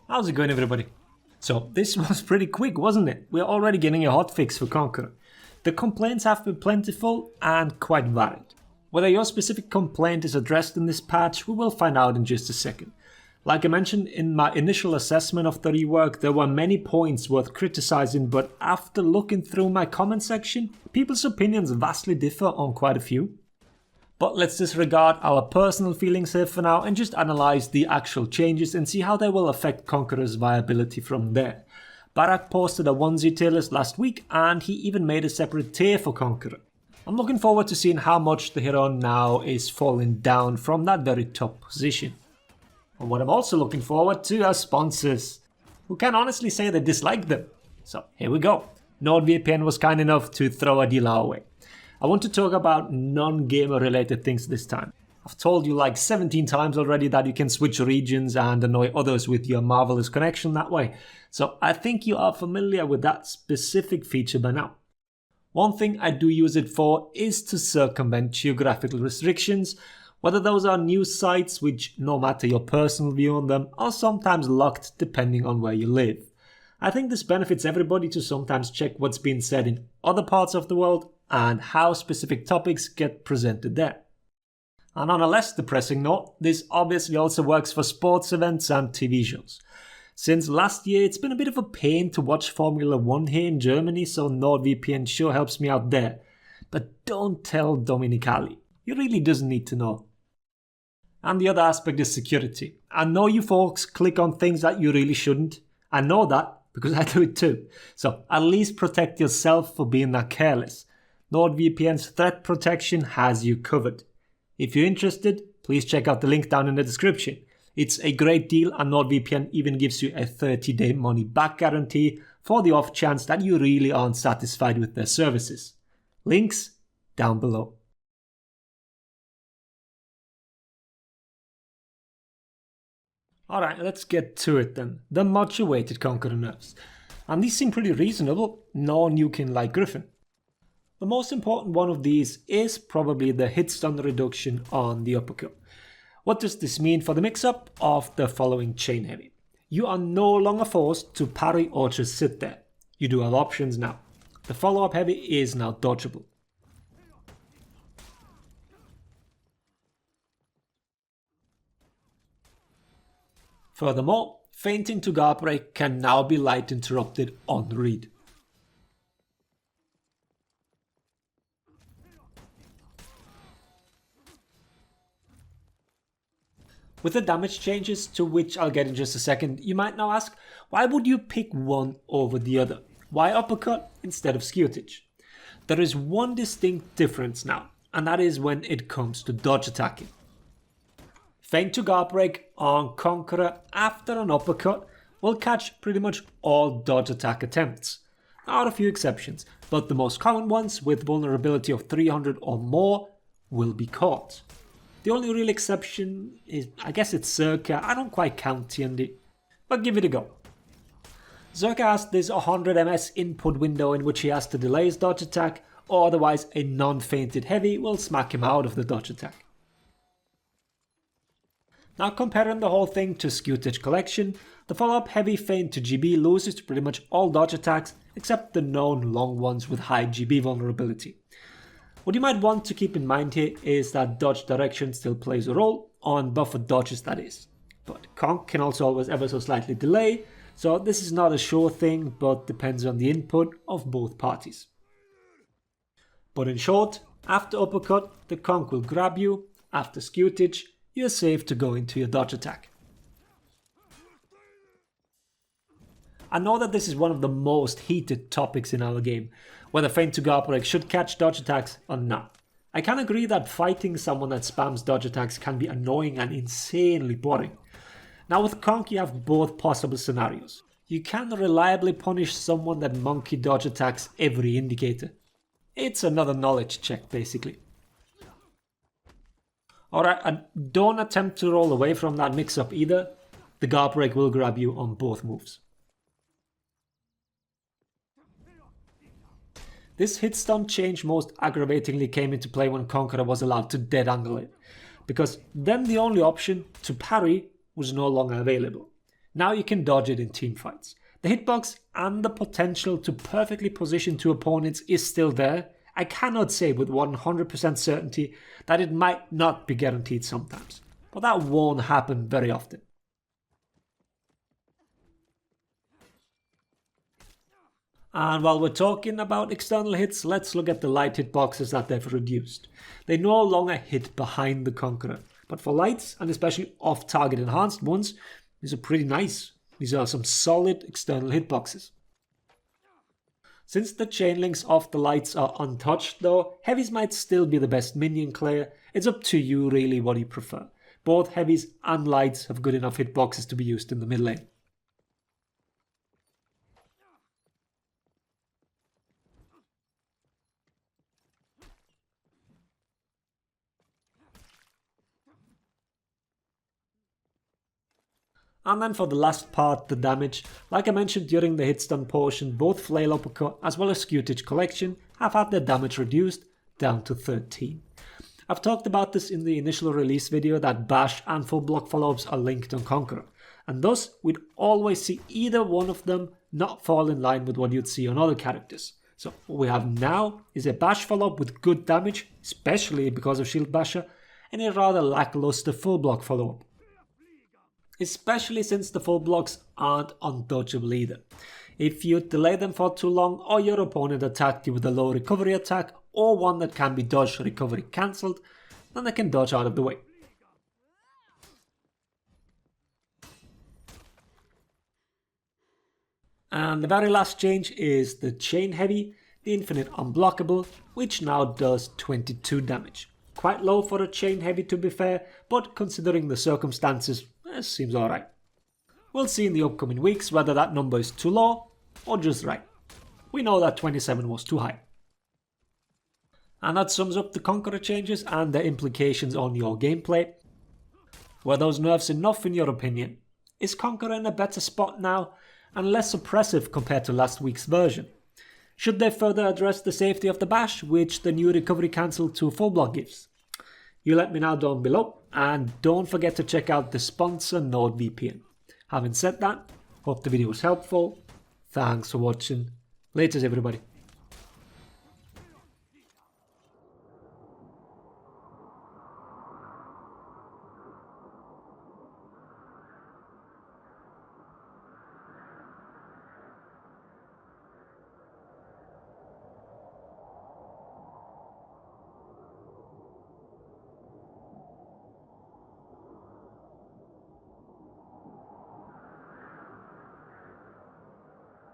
How's it going, everybody? So this was pretty quick, wasn't it? We're already getting a hotfix for Conqueror. The complaints have been plentiful and quite varied. Whether your specific complaint is addressed in this patch, we will find out in just a second. Like I mentioned in my initial assessment of the rework, there were many points worth criticizing, but after looking through my comment section, people's opinions vastly differ on quite a few. But let's disregard our personal feelings here for now and just analyze the actual changes and see how they will affect Conqueror's viability from there. Barak posted a onesie tier list last week and he even made a separate tier for Conqueror. I'm looking forward to seeing how much the hero now is falling down from that very top position. And what I'm also looking forward to are sponsors, who can honestly say they dislike them. So here we go. NordVPN was kind enough to throw a deal our way. I want to talk about non-gamer related things this time. I've told you like 17 times already that you can switch regions and annoy others with your marvelous connection that way. So I think you are familiar with that specific feature by now. One thing I do use it for is to circumvent geographical restrictions, whether those are news sites which, no matter your personal view on them, are sometimes locked depending on where you live. I think this benefits everybody to sometimes check what's being said in other parts of the world and how specific topics get presented there. And on a less depressing note, this obviously also works for sports events and TV shows. Since last year, it's been a bit of a pain to watch Formula 1 here in Germany, so NordVPN sure helps me out there. But don't tell Dominicali. He really doesn't need to know. And the other aspect is security. I know you folks click on things that you really shouldn't. I know that because I do it too. So at least protect yourself for being that careless. NordVPN's threat protection has you covered. If you're interested, please check out the link down in the description. It's a great deal and NordVPN even gives you a 30-day money-back guarantee for the off chance that you really aren't satisfied with their services. Links down below. Alright, let's get to it then. The much awaited Conqueror nerfs. And these seem pretty reasonable, no nuking like Griffin. The most important one of these is probably the hit stun reduction on the uppercut. What does this mean for the mix-up of the following chain heavy? You are no longer forced to parry or just sit there. You do have options now. The follow-up heavy is now dodgeable. Furthermore, feinting to guard break can now be light interrupted on read. With the damage changes, to which I'll get in just a second, you might now ask, why would you pick one over the other? Why uppercut instead of scutage? There is one distinct difference now, and that is when it comes to dodge attacking. Feint to guard break on Conqueror after an uppercut will catch pretty much all dodge attack attempts. There are a few exceptions, but the most common ones with vulnerability of 300 or more will be caught. The only real exception is, I guess it's Zerka. I don't quite count TND, but give it a go. Zerka has this 100 ms input window in which he has to delay his dodge attack, or otherwise a non-feinted heavy will smack him out of the dodge attack. Now comparing the whole thing to Scutage Collection, the follow-up heavy feint to GB loses to pretty much all dodge attacks except the known long ones with high GB vulnerability. What you might want to keep in mind here is that dodge direction still plays a role, on buffered dodges that is. But Conk can also always ever so slightly delay, so this is not a sure thing but depends on the input of both parties. But in short, after uppercut, the Conk will grab you, after scutage, you're safe to go into your dodge attack. I know that this is one of the most heated topics in our game, whether feint to guard break should catch dodge attacks or not. I can agree that fighting someone that spams dodge attacks can be annoying and insanely boring. Now with Conk you have both possible scenarios. You can reliably punish someone that monkey dodge attacks every indicator. It's another knowledge check basically. Alright, and don't attempt to roll away from that mix-up either. The guard break will grab you on both moves. This hit stun change most aggravatingly came into play when Conqueror was allowed to dead angle it, because then the only option to parry was no longer available. Now you can dodge it in teamfights. The hitbox and the potential to perfectly position two opponents is still there. I cannot say with 100% certainty that it might not be guaranteed sometimes, but that won't happen very often. And while we're talking about external hits, let's look at the light hitboxes that they've reduced. They no longer hit behind the Conqueror, but for lights, and especially off-target enhanced ones, these are pretty nice. These are some solid external hitboxes. Since the chain links of the lights are untouched though, heavies might still be the best minion clear. It's up to you really what you prefer. Both heavies and lights have good enough hitboxes to be used in the mid lane. And then for the last part, the damage. Like I mentioned during the hitstun portion, both Flail Uppercut as well as Scutage Collection have had their damage reduced down to 13. I've talked about this in the initial release video that Bash and full block follow-ups are linked on Conqueror, and thus we'd always see either one of them not fall in line with what you'd see on other characters. So what we have now is a Bash follow-up with good damage, especially because of Shield Basher, and a rather lackluster full block follow-up. Especially since the full blocks aren't undodgeable either. If you delay them for too long, or your opponent attacked you with a low recovery attack, or one that can be dodged or recovery cancelled, then they can dodge out of the way. And the very last change is the Chain Heavy, the Infinite Unblockable, which now does 22 damage. Quite low for a Chain Heavy to be fair, but considering the circumstances, seems alright. We'll see in the upcoming weeks whether that number is too low or just right. We know that 27 was too high. And that sums up the Conqueror changes and their implications on your gameplay. Were those nerfs enough in your opinion? Is Conqueror in a better spot now and less oppressive compared to last week's version? Should they further address the safety of the Bash, which the new recovery cancel to full block gives? You let me know down below, and don't forget to check out the sponsor NordVPN. Having said that, hope the video was helpful. Thanks for watching. Laters everybody.